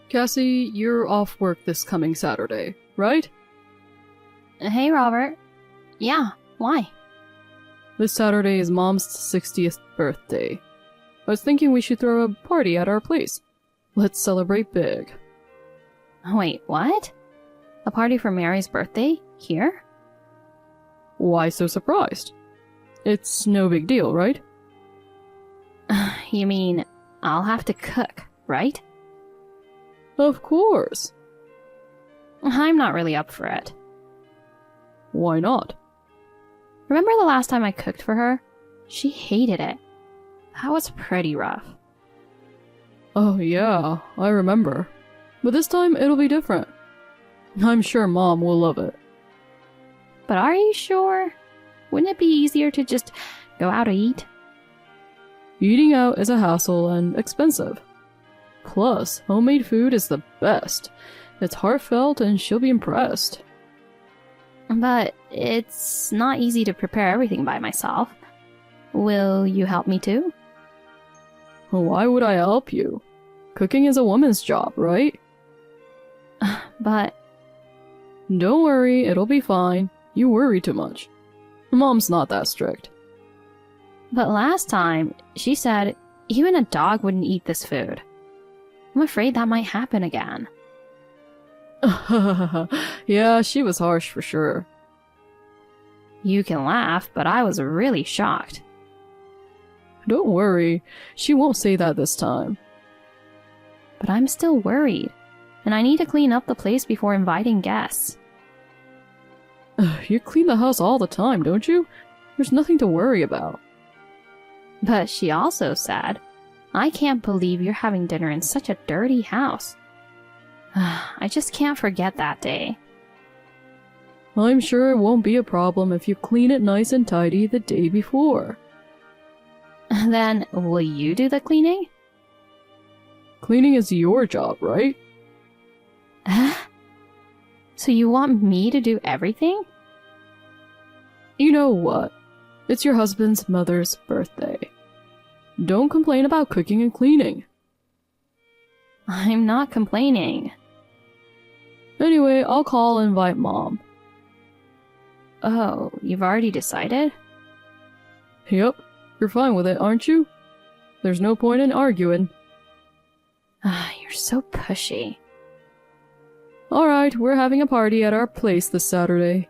Cassie, you're off work this coming Saturday, right? Hey, Robert. Yeah, why? This Saturday is Mom's 60th birthday. I was thinking we should throw a party at our place. Let's celebrate big. Wait, what? A party for Mary's birthday? Here? Why so surprised? It's no big deal, right? You mean I'll have to cook, right? Of course. I'm not really up for it. Why not? Remember the last time I cooked for her? She hated it. That was pretty rough. Oh yeah, I remember. But this time it'll be different. I'm sure Mom will love it. But are you sure? Wouldn't it be easier to just go out to eat? Eating out is a hassle and expensive. Plus, homemade food is the best. It's heartfelt and she'll be impressed. But it's not easy to prepare everything by myself. Will you help me too? Why would I help you? Cooking is a woman's job, right? But Don't worry, it'll be fine. You worry too much. Mom's not that strict. last time, she said even a dog wouldn't eat this food. I'm afraid that might happen again. Yeah, she was harsh for sure. You can laugh, but I was really shocked. Don't worry, she won't say that this time. But I'm still worried, and I need to clean up the place before inviting guests. You clean the house all the time, don't you? There's nothing to worry about. But she also said, I can't believe you're having dinner in such a dirty house. I just can't forget that day. I'm sure it won't be a problem if you clean it nice and tidy the day before. Then, will you do the cleaning? Cleaning is your job, right? So you want me to do everything? You know what? It's your husband's mother's birthday. Don't complain about cooking and cleaning. I'm not complaining. Anyway, I'll call and invite Mom. Oh, you've already decided? Yep, you're fine with it, aren't you? There's no point in arguing. You're so pushy. Alright, we're having a party at our place this Saturday.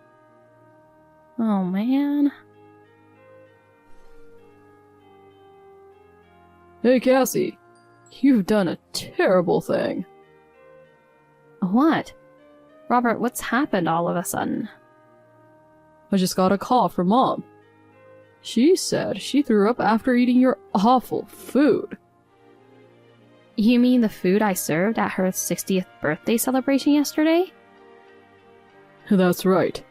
Oh, man. Hey, Cassie. You've done a terrible thing. What? Robert, what's happened all of a sudden? I just got a call from Mom. She said she threw up after eating your awful food. You mean the food I served at her 60th birthday celebration yesterday? That's right.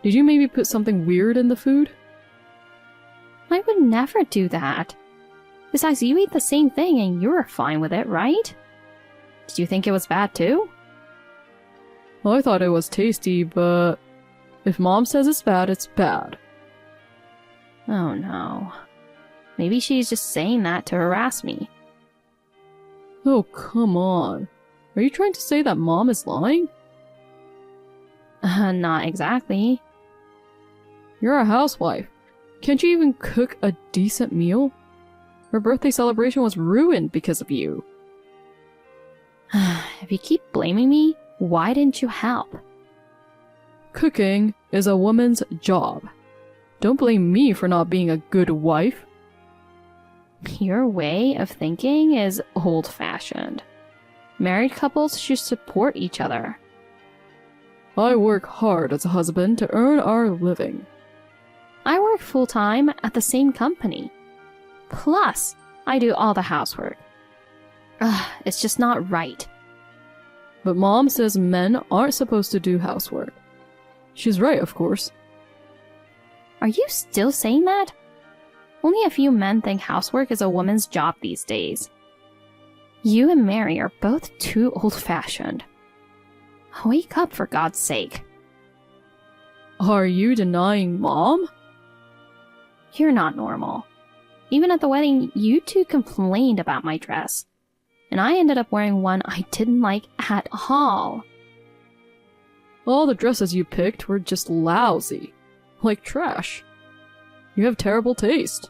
Did you maybe put something weird in the food? I would never do that. Besides, you eat the same thing and you were fine with it, right? Did you think it was bad too? I thought it was tasty, but if Mom says it's bad, it's bad. Oh no. Maybe she's just saying that to harass me. Oh, come on. Are you trying to say that Mom is lying? Not exactly. You're a housewife. Can't you even cook a decent meal? Her birthday celebration was ruined because of you. If you keep blaming me, why didn't you help? Cooking is a woman's job. Don't blame me for not being a good wife. Your way of thinking is old-fashioned. Married couples should support each other. I work hard as a husband to earn our living. I work full-time at the same company. Plus, I do all the housework. It's just not right. But Mom says men aren't supposed to do housework. She's right, of course. Are you still saying that? Only a few men think housework is a woman's job these days. You and Mary are both too old-fashioned. Wake up, for God's sake. Are you denying Mom? You're not normal. Even at the wedding, you two complained about my dress. and I ended up wearing one I didn't like at all. All the dresses you picked were just lousy. Like trash. You have terrible taste.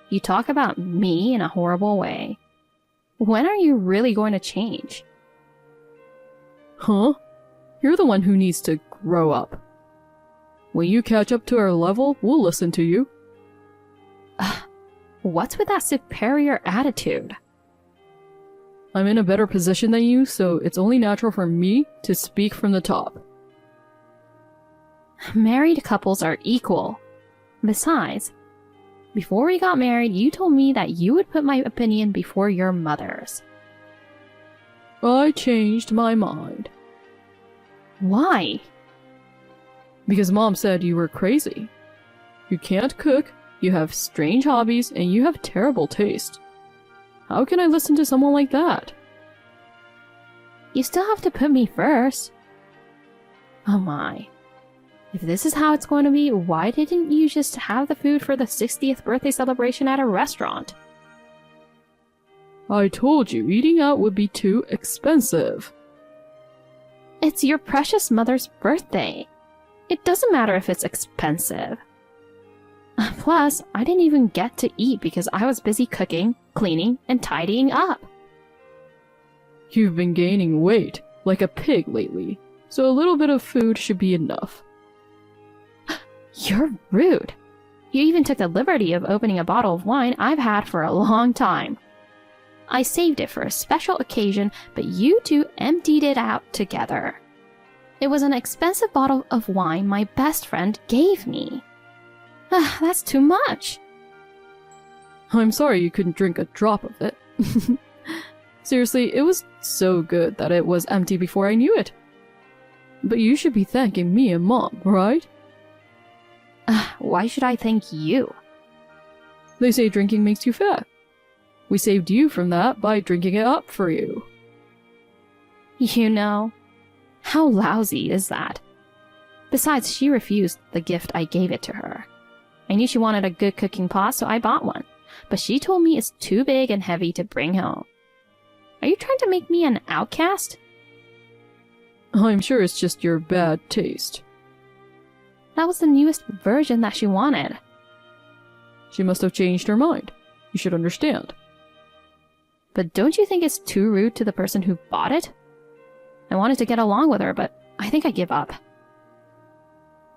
You talk about me in a horrible way. When are you really going to change? Huh? You're the one who needs to grow up. When you catch up to our level, we'll listen to you. What's with that superior attitude? I'm in a better position than you, so it's only natural for me to speak from the top. Married couples are equal. Besides, before we got married, you told me that you would put my opinion before your mother's. I changed my mind. Why? Because Mom said you were crazy. You can't cook, you have strange hobbies, and you have terrible taste. How can I listen to someone like that? You still have to put me first. Oh my. If this is how it's going to be, why didn't you just have the food for the 60th birthday celebration at a restaurant? I told you eating out would be too expensive. It's your precious mother's birthday. It doesn't matter if it's expensive. Plus, I didn't even get to eat because I was busy cooking, cleaning, and tidying up. You've been gaining weight, like a pig lately, so a little bit of food should be enough. You're rude. You even took the liberty of opening a bottle of wine I've had for a long time. I saved it for a special occasion, but you two emptied it out together. It was an expensive bottle of wine my best friend gave me. That's too much. I'm sorry you couldn't drink a drop of it. Seriously, it was so good that it was empty before I knew it. But you should be thanking me and Mom, right? Why should I thank you? They say drinking makes you fat. We saved you from that by drinking it up for you. You know, how lousy is that? Besides, she refused the gift I gave it to her. I knew she wanted a good cooking pot, so I bought one. But she told me it's too big and heavy to bring home. Are you trying to make me an outcast? I'm sure it's just your bad taste. That was the newest version that she wanted. She must have changed her mind. You should understand. But don't you think it's too rude to the person who bought it? I wanted to get along with her, but I think I give up.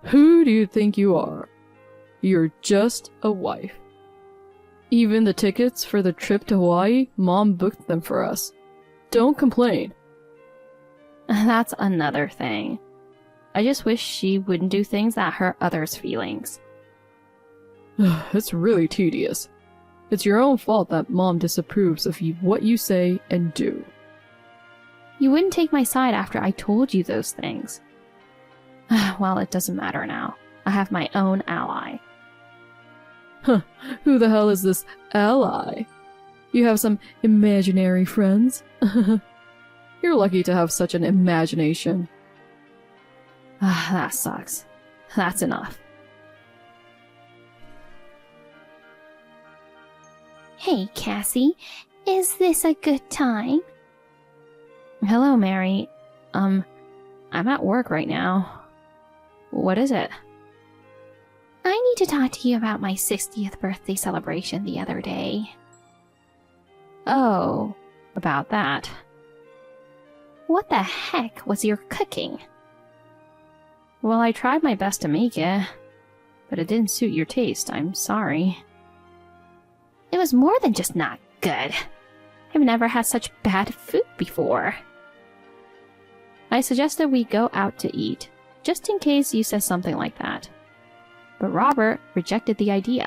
Who do you think you are? You're just a wife. Even the tickets for the trip to Hawaii, Mom booked them for us. Don't complain. That's another thing. I just wish she wouldn't do things that hurt others' feelings. It's really tedious. It's your own fault that Mom disapproves of what you say and do. You wouldn't take my side after I told you those things. Well, it doesn't matter now. I have my own ally. Huh, who the hell is this ally? You have some imaginary friends? You're lucky to have such an imagination. That sucks. That's enough. Hey, Cassie. Is this a good time? Hello, Mary. I'm at work right now. What is it? I need to talk to you about my 60th birthday celebration the other day. Oh, about that. What the heck was your cooking? Well, I tried my best to make it, but it didn't suit your taste. I'm sorry. It was more than just not good. I've never had such bad food before. I suggested we go out to eat, just in case you said something like that. But Robert rejected the idea.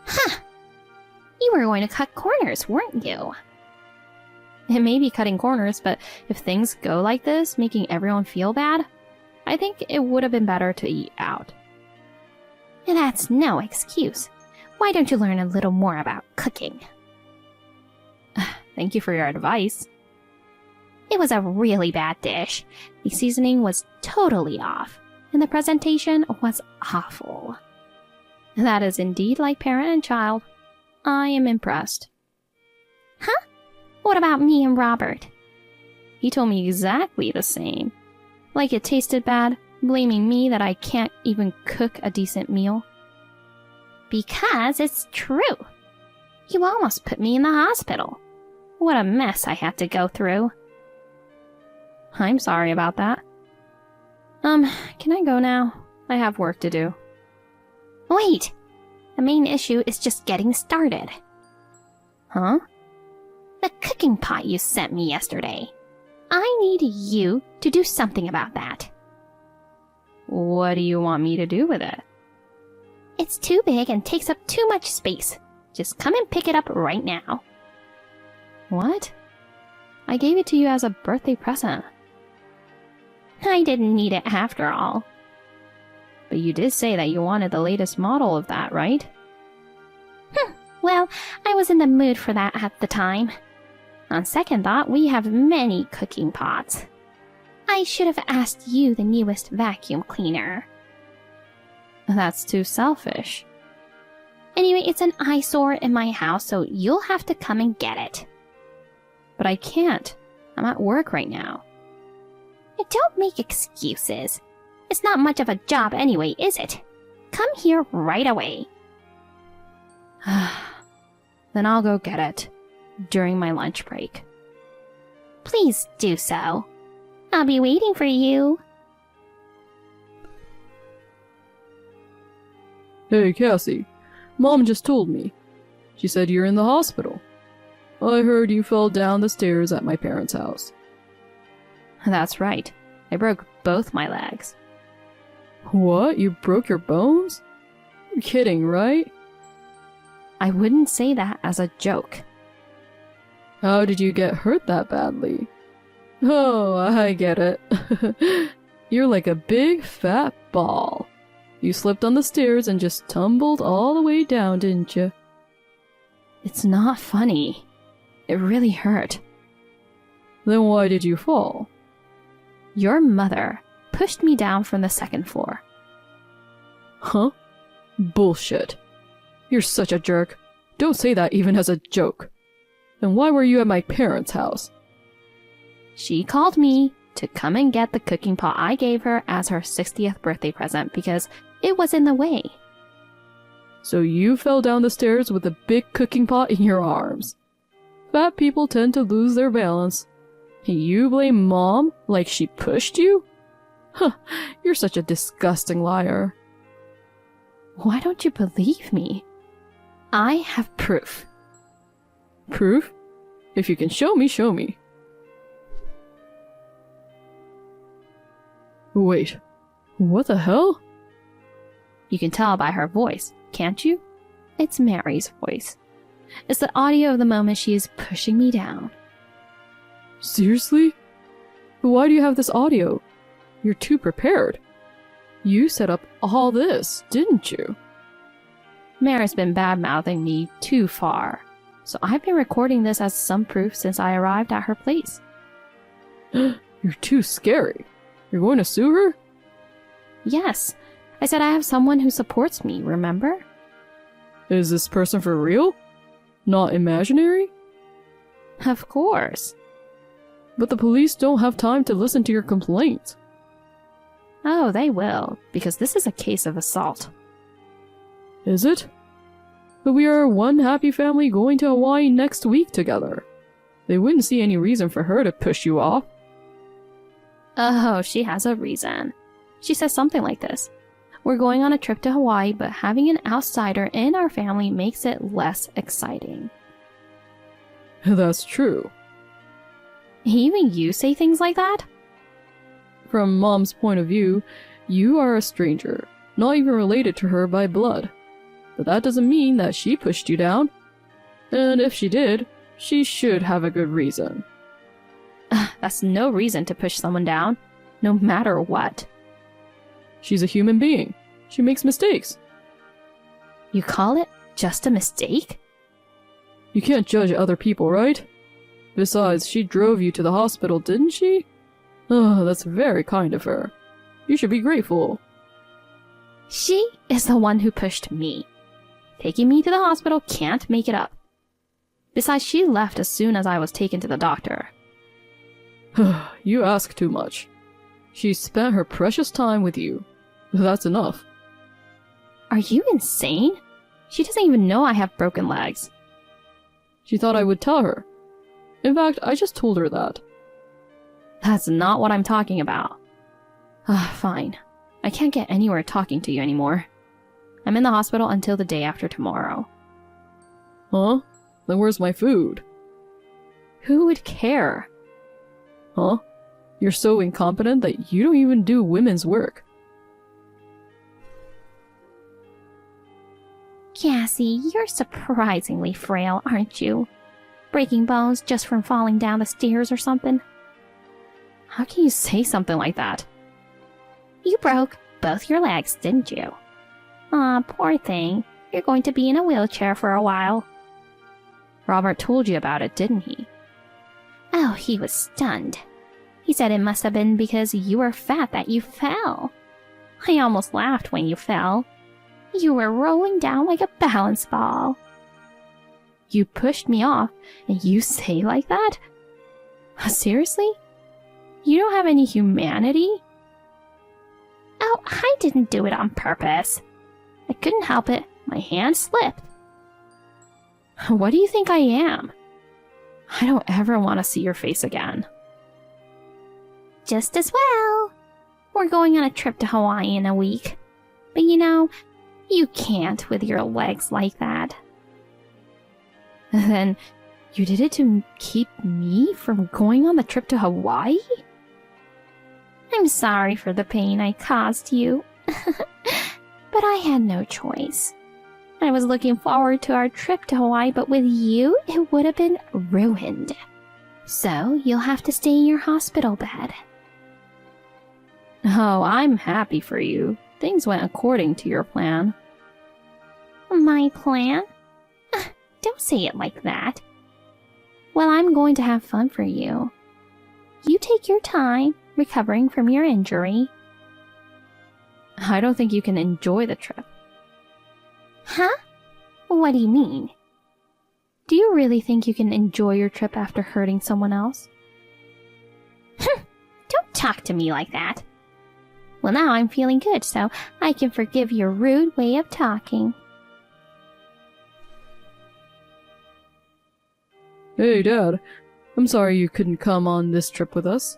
Huh! You were going to cut corners, weren't you? It may be cutting corners, but if things go like this, making everyone feel bad, I think it would have been better to eat out. That's no excuse. Why don't you learn a little more about cooking? Thank you for your advice. It was a really bad dish. The seasoning was totally off, and the presentation was awful. That is indeed like parent and child. I am impressed. Huh? What about me and Robert? He told me exactly the same. Like it tasted bad, blaming me that I can't even cook a decent meal. Because it's true. You almost put me in the hospital. What a mess I had to go through. I'm sorry about that. Can I go now? I have work to do. Wait! The main issue is just getting started. Huh? The cooking pot you sent me yesterday. I need you to do something about that. What do you want me to do with it? It's too big and takes up too much space. Just come and pick it up right now. What? I gave it to you as a birthday present. I didn't need it after all. But you did say that you wanted the latest model of that, right? Well, I was in the mood for that at the time. On second thought, we have many cooking pots. I should have asked you the newest vacuum cleaner. That's too selfish. Anyway, it's an eyesore in my house, so you'll have to come and get it. But I can't. I'm at work right now. Don't make excuses. It's not much of a job anyway, is it? Come here right away. Then I'll go get it during my lunch break. Please do so. I'll be waiting for you. Hey, Cassie. Mom just told me. She said you're in the hospital. I heard you fell down the stairs at my parents' house. That's right. I broke both my legs. What? You broke your bones? You're kidding, right? I wouldn't say that as a joke. How did you get hurt that badly? Oh, I get it. You're like a big fat ball. You slipped on the stairs and just tumbled all the way down, didn't you? It's not funny. It really hurt. Then why did you fall? Your mother pushed me down from the second floor. Huh? Bullshit. You're such a jerk. Don't say that even as a joke. Then why were you at my parents' house? She called me to come and get the cooking pot I gave her as her 60th birthday present because it was in the way. So you fell down the stairs with a big cooking pot in your arms. Fat people tend to lose their balance. You blame Mom like she pushed you? Huh, you're such a disgusting liar. Why don't you believe me? I have proof. Proof? If you can show me, show me. Wait, what the hell? You can tell by her voice, can't you? It's Mary's voice. It's the audio of the moment she is pushing me down. Seriously? Why do you have this audio? You're too prepared. You set up all this, didn't you? Mary's been bad-mouthing me too far, so I've been recording this as some proof since I arrived at her place. You're too scary. You're going to sue her? Yes. I said I have someone who supports me, remember? Is this person for real? Not imaginary? Of course. But the police don't have time to listen to your complaint. Oh, they will, because this is a case of assault. Is it? But we are one happy family going to Hawaii next week together. They wouldn't see any reason for her to push you off. Oh, she has a reason. She says something like this. We're going on a trip to Hawaii, but having an outsider in our family makes it less exciting. That's true. Even you say things like that? From Mom's point of view, you are a stranger, not even related to her by blood. But that doesn't mean that she pushed you down. And if she did, she should have a good reason. That's no reason to push someone down, no matter what. She's a human being. She makes mistakes. You call it just a mistake? You can't judge other people, right? Besides, she drove you to the hospital, didn't she? Oh, that's very kind of her. You should be grateful. She is the one who pushed me. Taking me to the hospital can't make it up. Besides, she left as soon as I was taken to the doctor. You ask too much. She spent her precious time with you. That's enough. Are you insane? She doesn't even know I have broken legs. She thought I would tell her. In fact, I just told her that. That's not what I'm talking about. Fine. I can't get anywhere talking to you anymore. I'm in the hospital until the day after tomorrow. Huh? Then where's my food? Who would care? Huh? You're so incompetent that you don't even do women's work. Cassie, you're surprisingly frail, aren't you? Breaking bones just from falling down the stairs or something? How can you say something like that? You broke both your legs, didn't you? Aw, poor thing. You're going to be in a wheelchair for a while. Robert told you about it, didn't he? Oh, he was stunned. He said it must have been because you were fat that you fell. I almost laughed when you fell. You were rolling down like a balance ball. You pushed me off, and you say like that? Seriously? You don't have any humanity? Oh, I didn't do it on purpose. I couldn't help it. My hand slipped. What do you think I am? I don't ever want to see your face again. Just as well. We're going on a trip to Hawaii in a week. But you know, you can't with your legs like that. Then you did it to keep me from going on the trip to Hawaii? I'm sorry for the pain I caused you. But I had no choice. I was looking forward to our trip to Hawaii, but with you, it would have been ruined. So you'll have to stay in your hospital bed. Oh, I'm happy for you. Things went according to your plan. My plan? Don't say it like that. Well, I'm going to have fun for you. You take your time recovering from your injury. I don't think you can enjoy the trip. Huh? What do you mean? Do you really think you can enjoy your trip after hurting someone else? Don't talk to me like that. Well, now I'm feeling good, so I can forgive your rude way of talking. Hey, Dad. I'm sorry you couldn't come on this trip with us.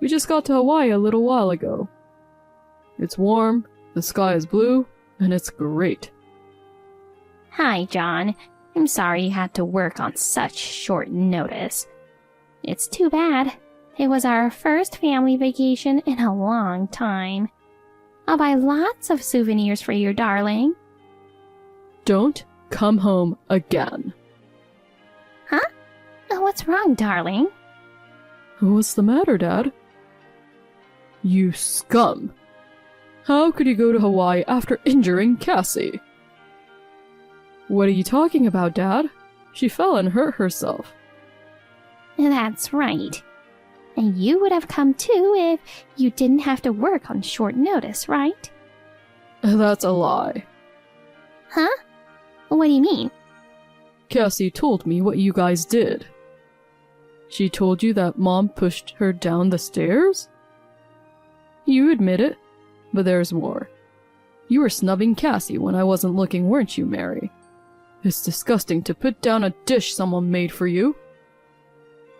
We just got to Hawaii a little while ago. It's warm, the sky is blue, and it's great. Hi, John. I'm sorry you had to work on such short notice. It's too bad. It was our first family vacation in a long time. I'll buy lots of souvenirs for you, darling. Don't come home again. Huh? What's wrong, darling? What's the matter, Dad? You scum! How could you go to Hawaii after injuring Cassie? What are you talking about, Dad? She fell and hurt herself. That's right. And you would have come too if you didn't have to work on short notice, right? That's a lie. Huh? What do you mean? Cassie told me what you guys did. She told you that Mom pushed her down the stairs? You admit it, but there's more. You were snubbing Cassie when I wasn't looking, weren't you, Mary? It's disgusting to put down a dish someone made for you.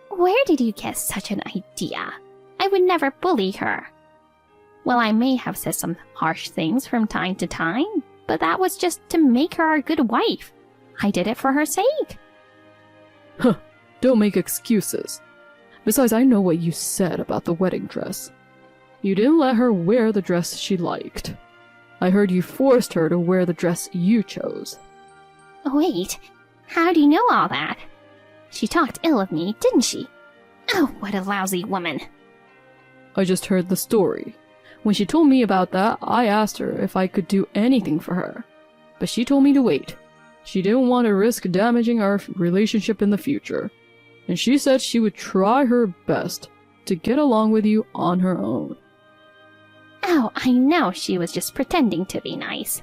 Where did you get such an idea? I would never bully her. Well, I may have said some harsh things from time to time, but that was just to make her a good wife. I did it for her sake. Huh, don't make excuses. Besides, I know what you said about the wedding dress. You didn't let her wear the dress she liked. I heard you forced her to wear the dress you chose. Wait, how do you know all that? She talked ill of me, didn't she? Oh, what a lousy woman. I just heard the story. When she told me about that, I asked her if I could do anything for her. But she told me to wait. She didn't want to risk damaging our relationship in the future. And she said she would try her best to get along with you on her own. Oh, I know she was just pretending to be nice.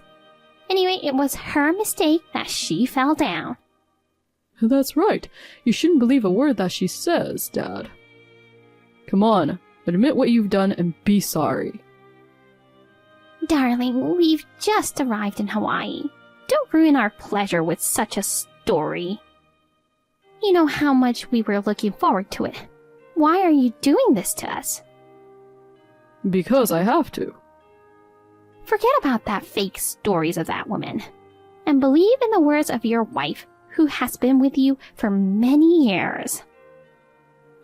Anyway, it was her mistake that she fell down. That's right. You shouldn't believe a word that she says, Dad. Come on, admit what you've done and be sorry. Darling, we've just arrived in Hawaii. Don't ruin our pleasure with such a story. You know how much we were looking forward to it. Why are you doing this to us? Because I have to. Forget about that fake stories of that woman. And believe in the words of your wife, who has been with you for many years.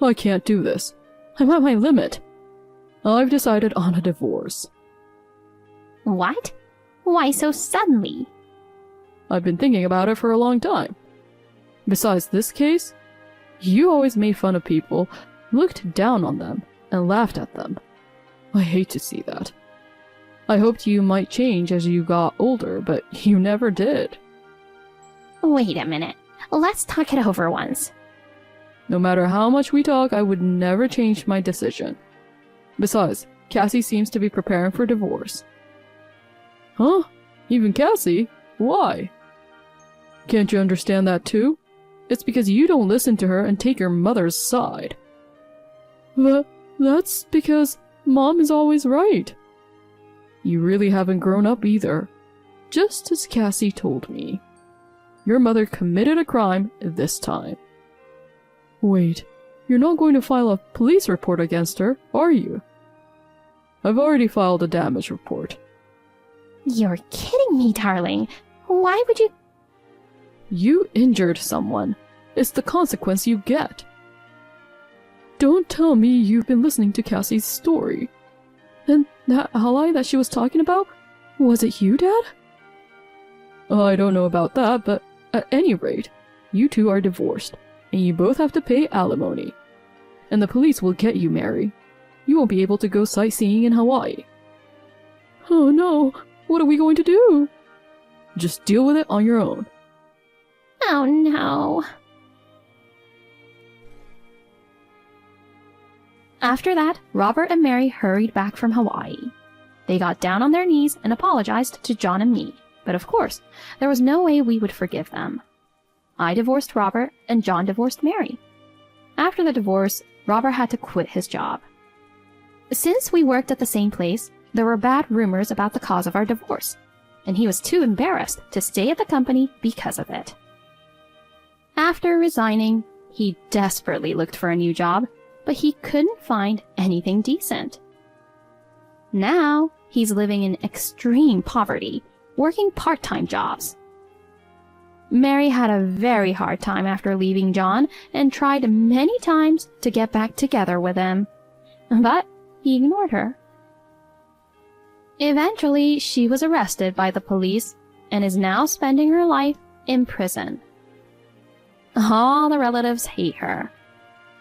I can't do this. I'm at my limit. I've decided on a divorce. What? Why so suddenly? I've been thinking about it for a long time. Besides this case, you always made fun of people, looked down on them, and laughed at them. I hate to see that. I hoped you might change as you got older, but you never did. Wait a minute. Let's talk it over once. No matter how much we talk, I would never change my decision. Besides, Cassie seems to be preparing for divorce. Huh? Even Cassie? Why? Can't you understand that too? It's because you don't listen to her and take your mother's side. That's because Mom is always right. You really haven't grown up either. Just as Cassie told me. Your mother committed a crime this time. Wait, you're not going to file a police report against her, are you? I've already filed a damage report. You're kidding me, darling. Why would you... You injured someone. It's the consequence you get. Don't tell me you've been listening to Cassie's story. Then that ally that she was talking about? Was it you, Dad? I don't know about that, but at any rate, you two are divorced, and you both have to pay alimony. And the police will get you, Mary. You won't be able to go sightseeing in Hawaii. Oh no, what are we going to do? Just deal with it on your own. Oh no. After that, Robert and Mary hurried back from Hawaii. They got down on their knees and apologized to John and me, but of course, there was no way we would forgive them. I divorced Robert and John divorced Mary. After the divorce, Robert had to quit his job. Since we worked at the same place, there were bad rumors about the cause of our divorce, and he was too embarrassed to stay at the company because of it. After resigning, he desperately looked for a new job, but he couldn't find anything decent. Now, he's living in extreme poverty, working part-time jobs. Mary had a very hard time after leaving John and tried many times to get back together with him, but he ignored her. Eventually, she was arrested by the police and is now spending her life in prison. All the relatives hate her,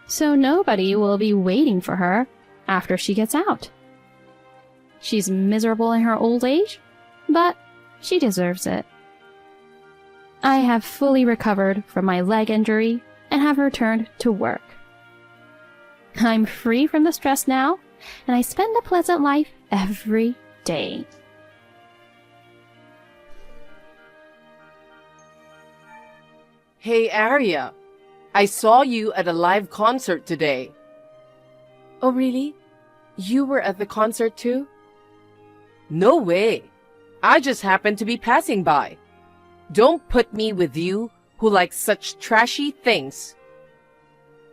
so nobody will be waiting for her after she gets out. She's miserable in her old age, but she deserves it. I have fully recovered from my leg injury and have returned to work. I'm free from the stress now, and I spend a pleasant life every day. Hey, Arya. I saw you at a live concert today. Oh, really? You were at the concert too? No way. I just happened to be passing by. Don't put me with you who like such trashy things.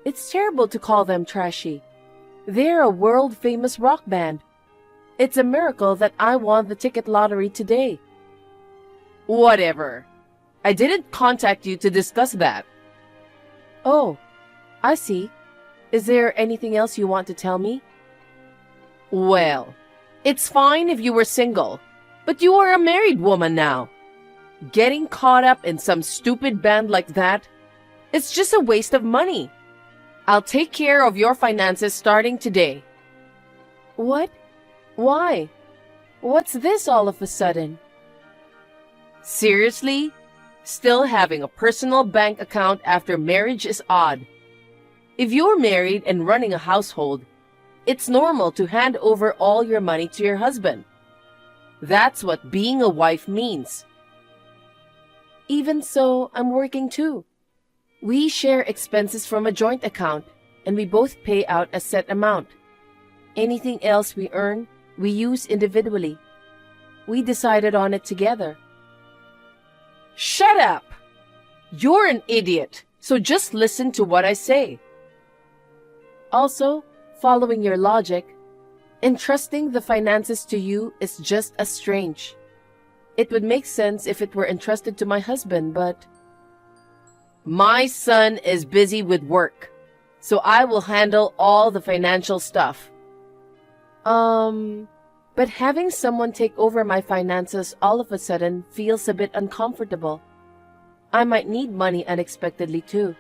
It's terrible to call them trashy. They're a world-famous rock band. It's a miracle that I won the ticket lottery today. Whatever. I didn't contact you to discuss that. Oh, I see. Is there anything else you want to tell me? Well, it's fine if you were single, but you are a married woman now. Getting caught up in some stupid band like that, it's just a waste of money. I'll take care of your finances starting today. What? Why? What's this all of a sudden? Seriously? Still having a personal bank account after marriage is odd. If you're married and running a household, it's normal to hand over all your money to your husband. That's what being a wife means. Even so, I'm working too. We share expenses from a joint account, and we both pay out a set amount. Anything else we earn, we use individually. We decided on it together. Shut up! You're an idiot, so just listen to what I say. Also, following your logic, entrusting the finances to you is just as strange. It would make sense if it were entrusted to my husband, but... My son is busy with work, so I will handle all the financial stuff. But having someone take over my finances all of a sudden feels a bit uncomfortable. I might need money unexpectedly too.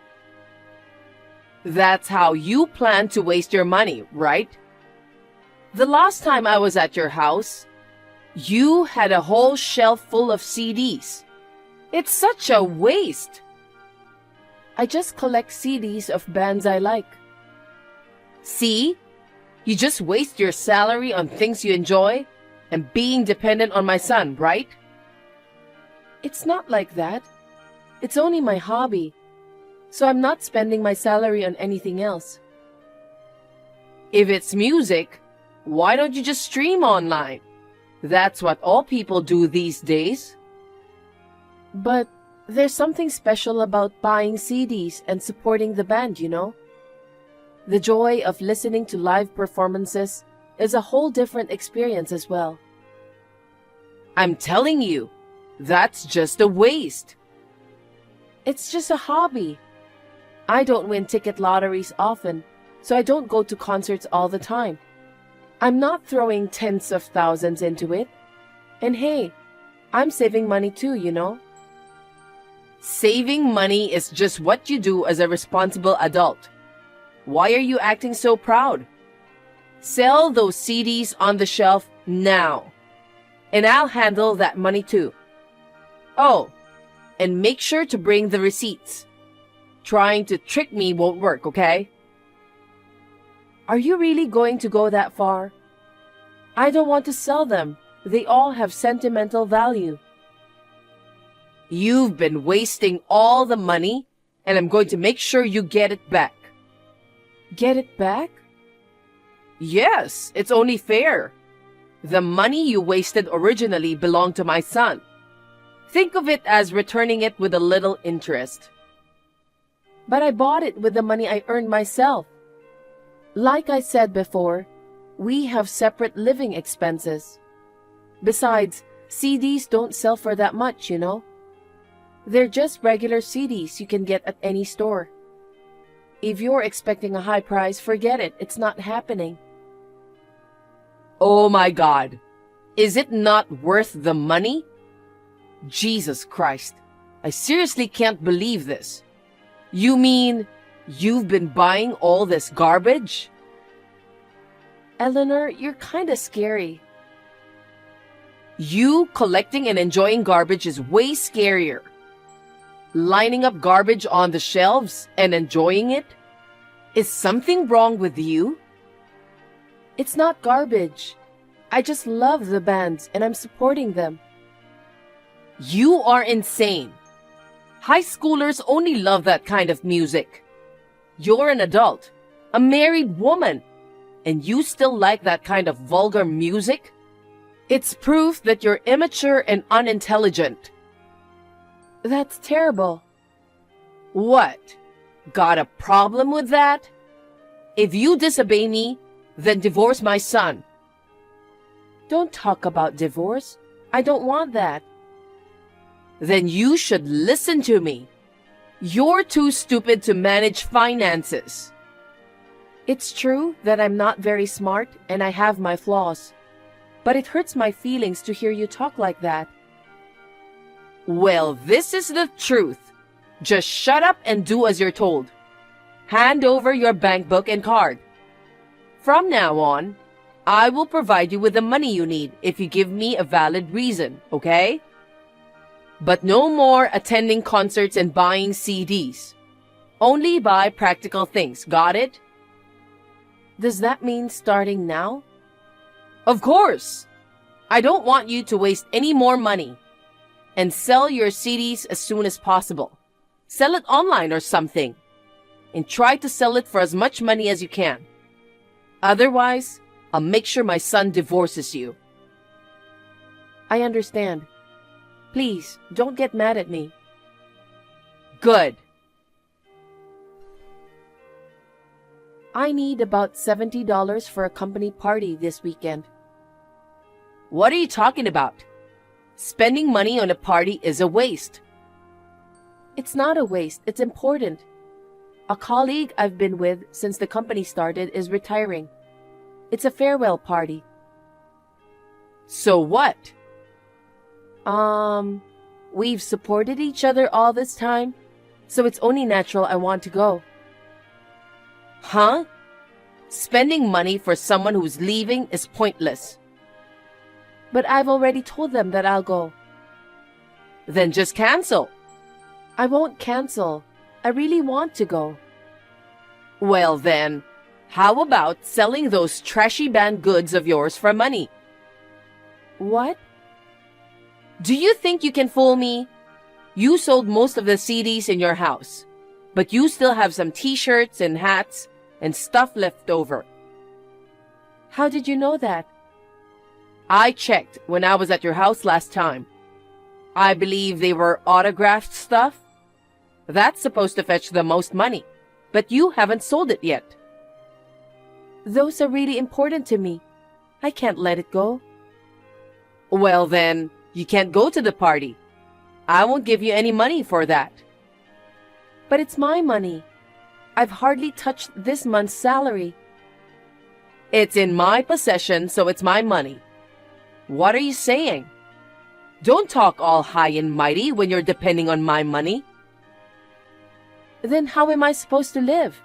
That's how you plan to waste your money, right? The last time I was at your house, you had a whole shelf full of CDs. It's such a waste. I just collect CDs of bands I like. See? You just waste your salary on things you enjoy and being dependent on my son, right? It's not like that. It's only my hobby, so I'm not spending my salary on anything else. If it's music, why don't you just stream online? That's what all people do these days. But there's something special about buying CDs and supporting the band, you know? The joy of listening to live performances is a whole different experience as well. I'm telling you, that's just a waste. It's just a hobby. I don't win ticket lotteries often, so I don't go to concerts all the time. I'm not throwing tens of thousands into it. And hey, I'm saving money too, you know? Saving money is just what you do as a responsible adult. Why are you acting so proud? Sell those CDs on the shelf now. And I'll handle that money too. Oh, and make sure to bring the receipts. Trying to trick me won't work, okay? Are you really going to go that far? I don't want to sell them. They all have sentimental value. You've been wasting all the money, and I'm going to make sure you get it back. Get it back? Yes, it's only fair. The money you wasted originally belonged to my son. Think of it as returning it with a little interest. But I bought it with the money I earned myself. Like I said before, we have separate living expenses. Besides, CDs don't sell for that much, you know? They're just regular CDs you can get at any store. If you're expecting a high price, forget it. It's not happening. Oh my God. Is it not worth the money? Jesus Christ. I seriously can't believe this. You mean you've been buying all this garbage? Eleanor, you're kinda scary. You collecting and enjoying garbage is way scarier. Lining up garbage on the shelves and enjoying it? Is something wrong with you? It's not garbage. I just love the bands and I'm supporting them. You are insane. High schoolers only love that kind of music. You're an adult, a married woman, and you still like that kind of vulgar music? It's proof that you're immature and unintelligent. That's terrible. What? Got a problem with that? If you disobey me, then divorce my son. Don't talk about divorce. I don't want that. Then you should listen to me. You're too stupid to manage finances. It's true that I'm not very smart and I have my flaws. But it hurts my feelings to hear you talk like that. Well, this is the truth. Just shut up and do as you're told. Hand over your bank book and card. From now on, I will provide you with the money you need if you give me a valid reason, okay? But no more attending concerts and buying CDs. Only buy practical things, got it? Does that mean starting now? Of course! I don't want you to waste any more money. And sell your CDs as soon as possible. Sell it online or something. And try to sell it for as much money as you can. Otherwise, I'll make sure my son divorces you. I understand. Please, don't get mad at me. Good. I need about $70 for a company party this weekend. What are you talking about? Spending money on a party is a waste. It's not a waste, it's important. A colleague I've been with since the company started is retiring. It's a farewell party. So what? We've supported each other all this time, so it's only natural I want to go. Huh? Spending money for someone who's leaving is pointless. But I've already told them that I'll go. Then just cancel. I won't cancel. I really want to go. Well then, how about selling those trashy band goods of yours for money? What? Do you think you can fool me? You sold most of the CDs in your house, but you still have some t-shirts and hats and stuff left over. How did you know that? I checked when I was at your house last time. I believe they were autographed stuff. That's supposed to fetch the most money, but you haven't sold it yet. Those are really important to me. I can't let it go. Well then, you can't go to the party. I won't give you any money for that. But it's my money. I've hardly touched this month's salary. It's in my possession, so it's my money. What are you saying? Don't talk all high and mighty when you're depending on my money. Then how am I supposed to live?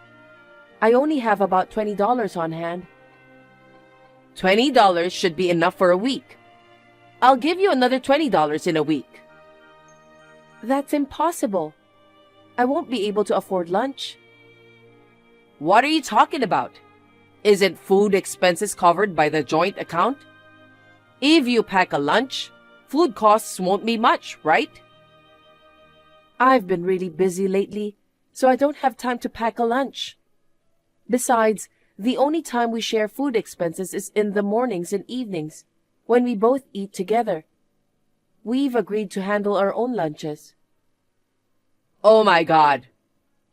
I only have about $20 on hand. $20 should be enough for a week. I'll give you another $20 in a week. That's impossible. I won't be able to afford lunch. What are you talking about? Isn't food expenses covered by the joint account? If you pack a lunch, food costs won't be much, right? I've been really busy lately, so I don't have time to pack a lunch. Besides, the only time we share food expenses is in the mornings and evenings, when we both eat together. We've agreed to handle our own lunches. Oh my God!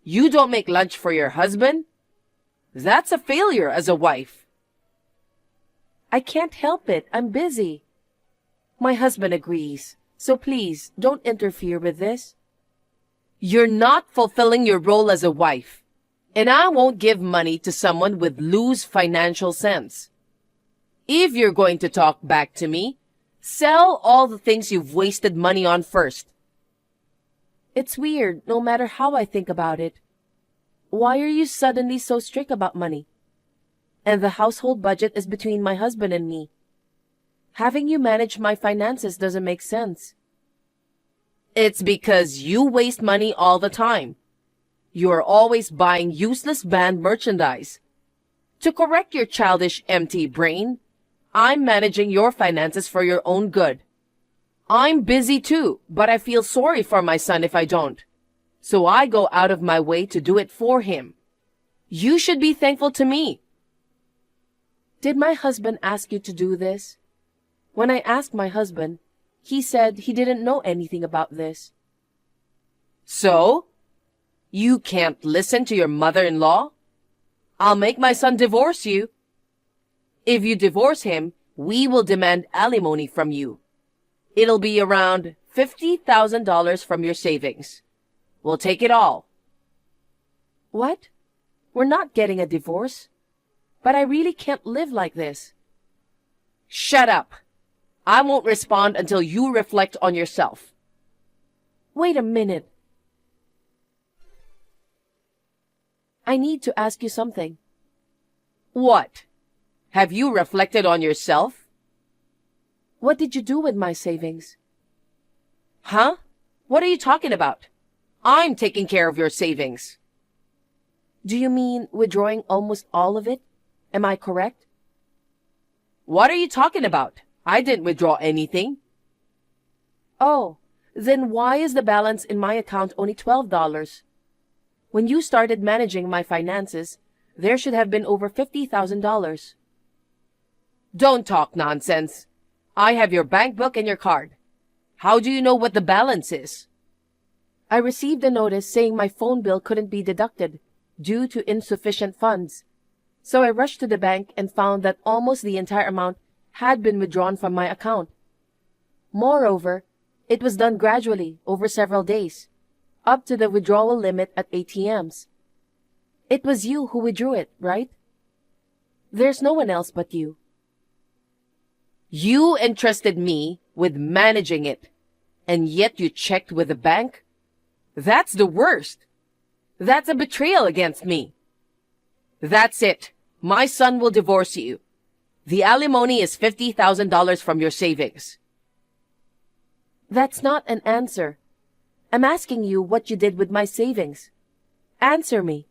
You don't make lunch for your husband? That's a failure as a wife. I can't help it. I'm busy. My husband agrees, so please don't interfere with this. You're not fulfilling your role as a wife, and I won't give money to someone with loose financial sense. If you're going to talk back to me, sell all the things you've wasted money on first. It's weird, no matter how I think about it. Why are you suddenly so strict about money? And the household budget is between my husband and me. Having you manage my finances doesn't make sense. It's because you waste money all the time. You're always buying useless band merchandise. To correct your childish, empty brain, I'm managing your finances for your own good. I'm busy too, but I feel sorry for my son if I don't. So I go out of my way to do it for him. You should be thankful to me. Did my husband ask you to do this? When I asked my husband, he said he didn't know anything about this. So? You can't listen to your mother-in-law? I'll make my son divorce you. If you divorce him, we will demand alimony from you. It'll be around $50,000 from your savings. We'll take it all. What? We're not getting a divorce. But I really can't live like this. Shut up. I won't respond until you reflect on yourself. Wait a minute. I need to ask you something. What? Have you reflected on yourself? What did you do with my savings? Huh? What are you talking about? I'm taking care of your savings. Do you mean withdrawing almost all of it? Am I correct? What are you talking about? I didn't withdraw anything. Oh, Then why is the balance in my account only $12? When you started managing my finances, there should have been over $50,000. Don't talk nonsense. I have your bank book and your card. How do you know what the balance is? I received a notice saying my phone bill couldn't be deducted due to insufficient funds. So I rushed to the bank and found that almost the entire amount had been withdrawn from my account. Moreover, it was done gradually over several days, up to the withdrawal limit at ATMs. It was you who withdrew it, right? There's no one else but you. You entrusted me with managing it, and yet you checked with the bank? That's the worst. That's a betrayal against me. That's it. My son will divorce you. The alimony is $50,000 from your savings. That's not an answer. I'm asking you what you did with my savings. Answer me.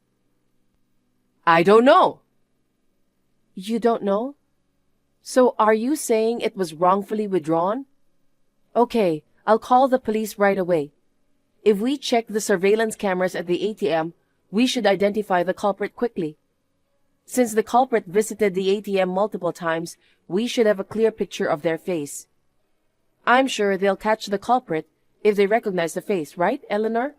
I don't know. You don't know? So are you saying it was wrongfully withdrawn? Okay, I'll call the police right away. If we check the surveillance cameras at the ATM, we should identify the culprit quickly. Since the culprit visited the ATM multiple times, we should have a clear picture of their face. I'm sure they'll catch the culprit if they recognize the face, right, Eleanor?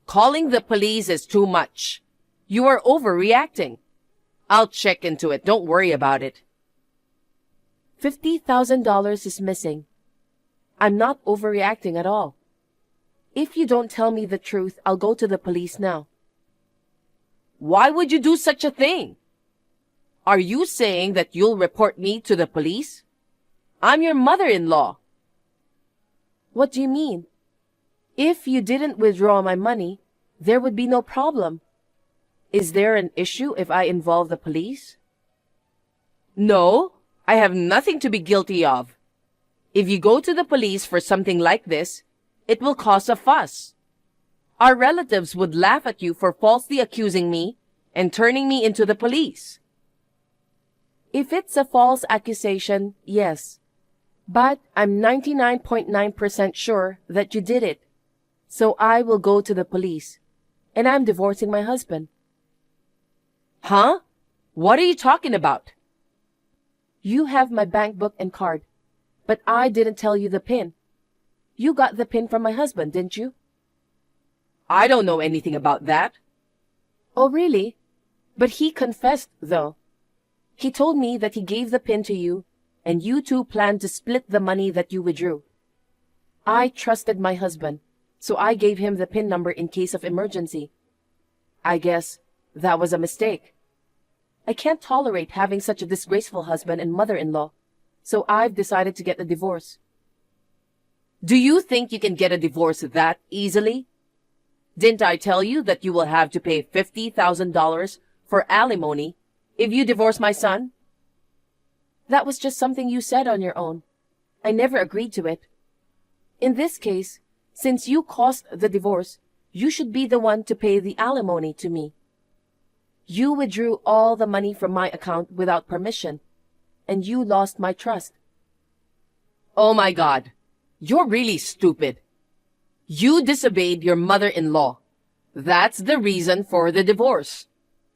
Calling the police is too much. You are overreacting. I'll check into it. Don't worry about it. $50,000 is missing. I'm not overreacting at all. If you don't tell me the truth, I'll go to the police now. Why would you do such a thing? Are you saying that you'll report me to the police? I'm your mother-in-law. What do you mean? If you didn't withdraw my money, there would be no problem. Is there an issue if I involve the police? No, I have nothing to be guilty of. If you go to the police for something like this, it will cause a fuss. Our relatives would laugh at you for falsely accusing me and turning me into the police. If it's a false accusation, yes. But I'm 99.9% sure that you did it. So I will go to the police. And I'm divorcing my husband. Huh? What are you talking about? You have my bank book and card. But I didn't tell you the PIN. You got the PIN from my husband, didn't you? I don't know anything about that. Oh, really? But he confessed, though. He told me that he gave the PIN to you, and you two planned to split the money that you withdrew. I trusted my husband, so I gave him the PIN number in case of emergency. I guess that was a mistake. I can't tolerate having such a disgraceful husband and mother-in-law, so I've decided to get a divorce. Do you think you can get a divorce that easily? Didn't I tell you that you will have to pay $50,000 for alimony if you divorce my son? That was just something you said on your own. I never agreed to it. In this case, since you caused the divorce, you should be the one to pay the alimony to me. You withdrew all the money from my account without permission, and you lost my trust. Oh my God, you're really stupid. You disobeyed your mother-in-law. That's the reason for the divorce.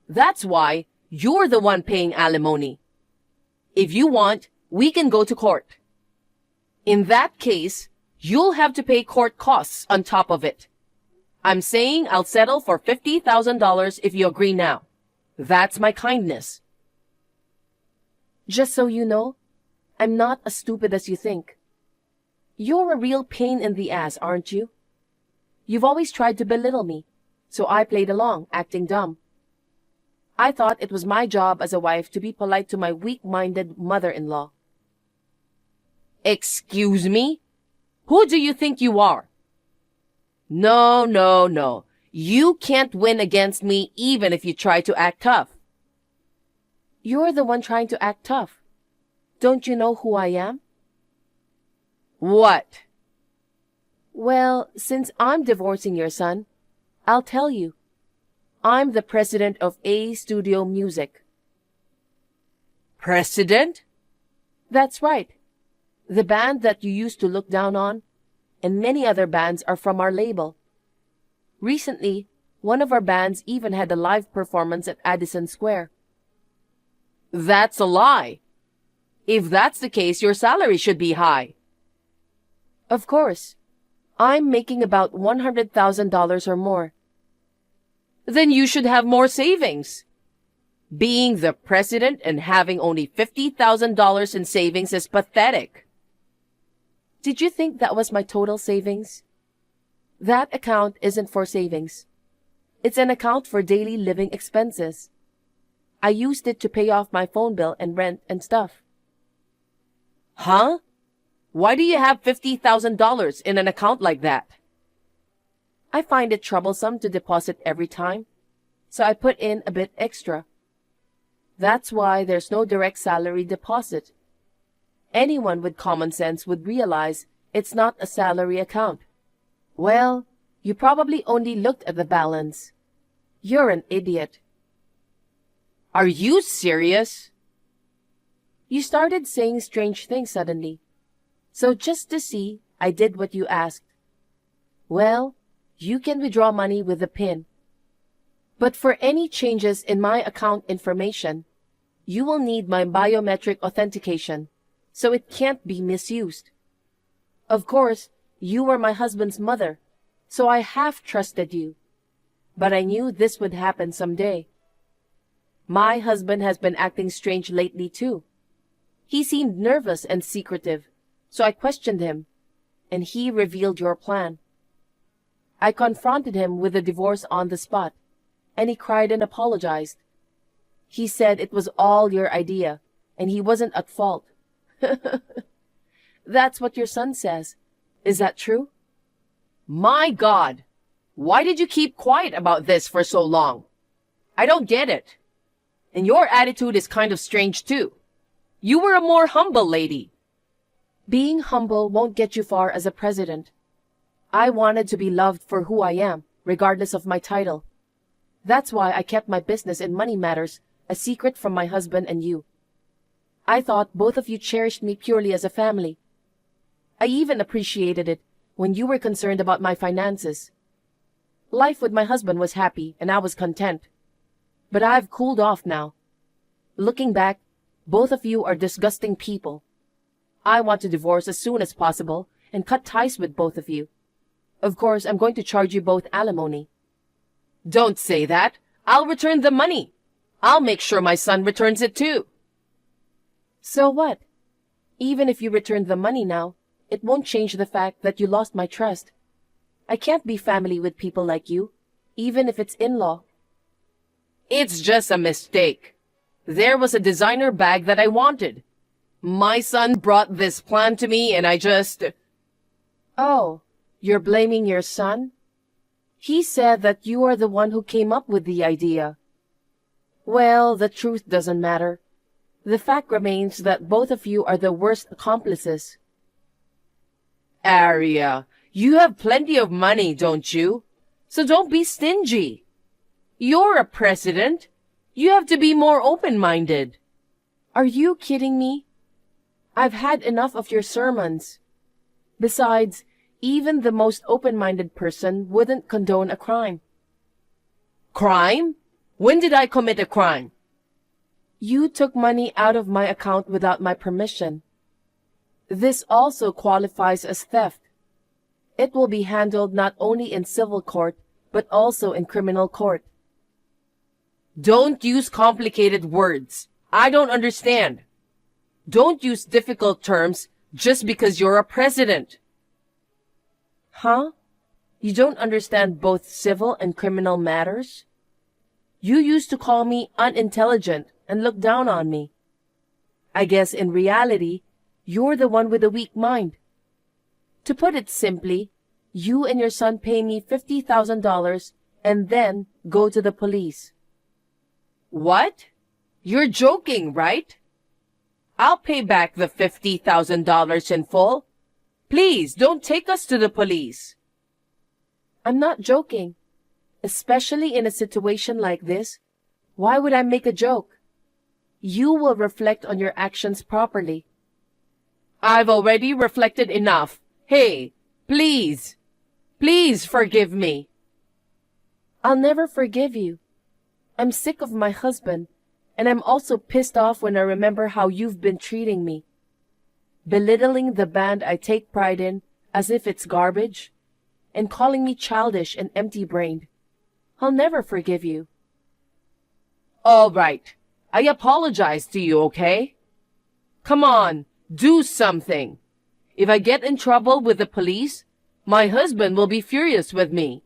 That's why you're the one paying alimony. If you want, we can go to court. In that case, you'll have to pay court costs on top of it. I'm saying I'll settle for $50,000 if you agree now. That's my kindness. Just so you know, I'm not as stupid as you think. You're a real pain in the ass, aren't you? You've always tried to belittle me, so I played along, acting dumb. I thought it was my job as a wife to be polite to my weak-minded mother-in-law. Excuse me? Who do you think you are? No. You can't win against me even if you try to act tough. You're the one trying to act tough. Don't you know who I am? What? Well, since I'm divorcing your son, I'll tell you. I'm the president of A Studio Music. President? That's right. The band that you used to look down on, and many other bands are from our label. Recently, one of our bands even had a live performance at Addison Square. That's a lie. If that's the case, your salary should be high. Of course. I'm making about $100,000 or more. Then you should have more savings. Being the president and having only $50,000 in savings is pathetic. Did you think that was my total savings? That account isn't for savings. It's an account for daily living expenses. I used it to pay off my phone bill and rent and stuff. Huh? Why do you have $50,000 in an account like that? I find it troublesome to deposit every time, so I put in a bit extra. That's why there's no direct salary deposit. Anyone with common sense would realize it's not a salary account. Well, you probably only looked at the balance. You're an idiot. Are you serious? You started saying strange things suddenly. So just to see, I did what you asked. Well, you can withdraw money with a PIN. But for any changes in my account information, you will need my biometric authentication, so it can't be misused. Of course, you were my husband's mother, so I half trusted you. But I knew this would happen someday. My husband has been acting strange lately too. He seemed nervous and secretive, so I questioned him, and he revealed your plan. I confronted him with the divorce on the spot, and he cried and apologized. He said it was all your idea, and he wasn't at fault. That's what your son says. Is that true? My God! Why did you keep quiet about this for so long? I don't get it. And your attitude is kind of strange too. You were a more humble lady. Being humble won't get you far as a president. I wanted to be loved for who I am, regardless of my title. That's why I kept my business and money matters a secret from my husband and you. I thought both of you cherished me purely as a family. I even appreciated it when you were concerned about my finances. Life with my husband was happy and I was content. But I've cooled off now. Looking back, both of you are disgusting people. I want to divorce as soon as possible and cut ties with both of you. Of course, I'm going to charge you both alimony. Don't say that. I'll return the money. I'll make sure my son returns it too. So what? Even if you return the money now, it won't change the fact that you lost my trust. I can't be family with people like you, even if it's in-law. It's just a mistake. There was a designer bag that I wanted. My son brought this plan to me and I just... Oh, you're blaming your son? He said that you are the one who came up with the idea. Well, the truth doesn't matter. The fact remains that both of you are the worst accomplices. Aria, you have plenty of money, don't you? So don't be stingy. You're a president. You have to be more open-minded. Are you kidding me? I've had enough of your sermons. Besides, even the most open-minded person wouldn't condone a crime. Crime? When did I commit a crime? You took money out of my account without my permission. This also qualifies as theft. It will be handled not only in civil court, but also in criminal court. Don't use complicated words. I don't understand. Don't use difficult terms just because you're a president. Huh? You don't understand both civil and criminal matters? You used to call me unintelligent and look down on me. I guess in reality, you're the one with a weak mind. To put it simply, you and your son pay me $50,000 and then go to the police. What? You're joking, right? I'll pay back the $50,000 in full. Please, don't take us to the police. I'm not joking. Especially in a situation like this, why would I make a joke? You will reflect on your actions properly. I've already reflected enough. Hey, Please, please forgive me. I'll never forgive you. I'm sick of my husband, and I'm also pissed off when I remember how you've been treating me. Belittling the band I take pride in as if it's garbage, and calling me childish and empty-brained. I'll never forgive you. All right, I apologize to you, okay? Come on, do something. If I get in trouble with the police, my husband will be furious with me.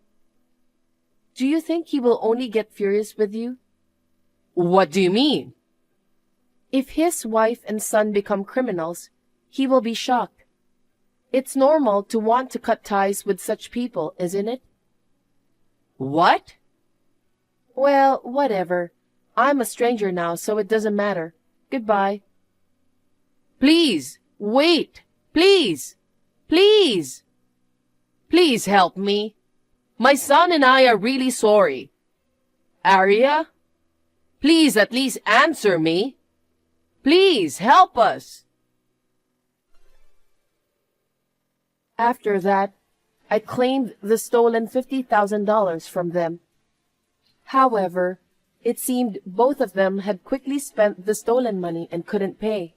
Do you think he will only get furious with you? What do you mean? If his wife and son become criminals, he will be shocked. It's normal to want to cut ties with such people, isn't it? What? Well, whatever. I'm a stranger now, so it doesn't matter. Goodbye. Please, wait. Please. Please. Please help me. My son and I are really sorry. Arya? Please at least answer me. Please help us. After that, I claimed the stolen $50,000 from them. However, it seemed both of them had quickly spent the stolen money and couldn't pay.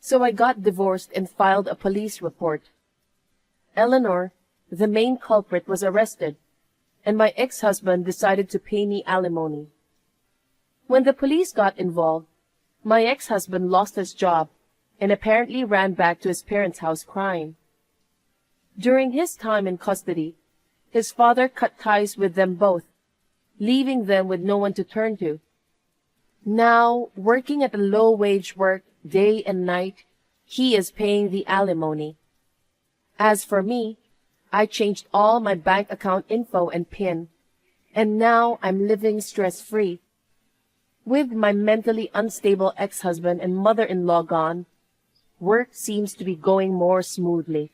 So I got divorced and filed a police report. Eleanor, the main culprit, was arrested, and my ex-husband decided to pay me alimony. When the police got involved, my ex-husband lost his job and apparently ran back to his parents' house crying. During his time in custody, his father cut ties with them both, leaving them with no one to turn to. Now, working at a low-wage work day and night, he is paying the alimony. As for me, I changed all my bank account info and PIN, and now I'm living stress-free. With my mentally unstable ex-husband and mother-in-law gone, work seems to be going more smoothly.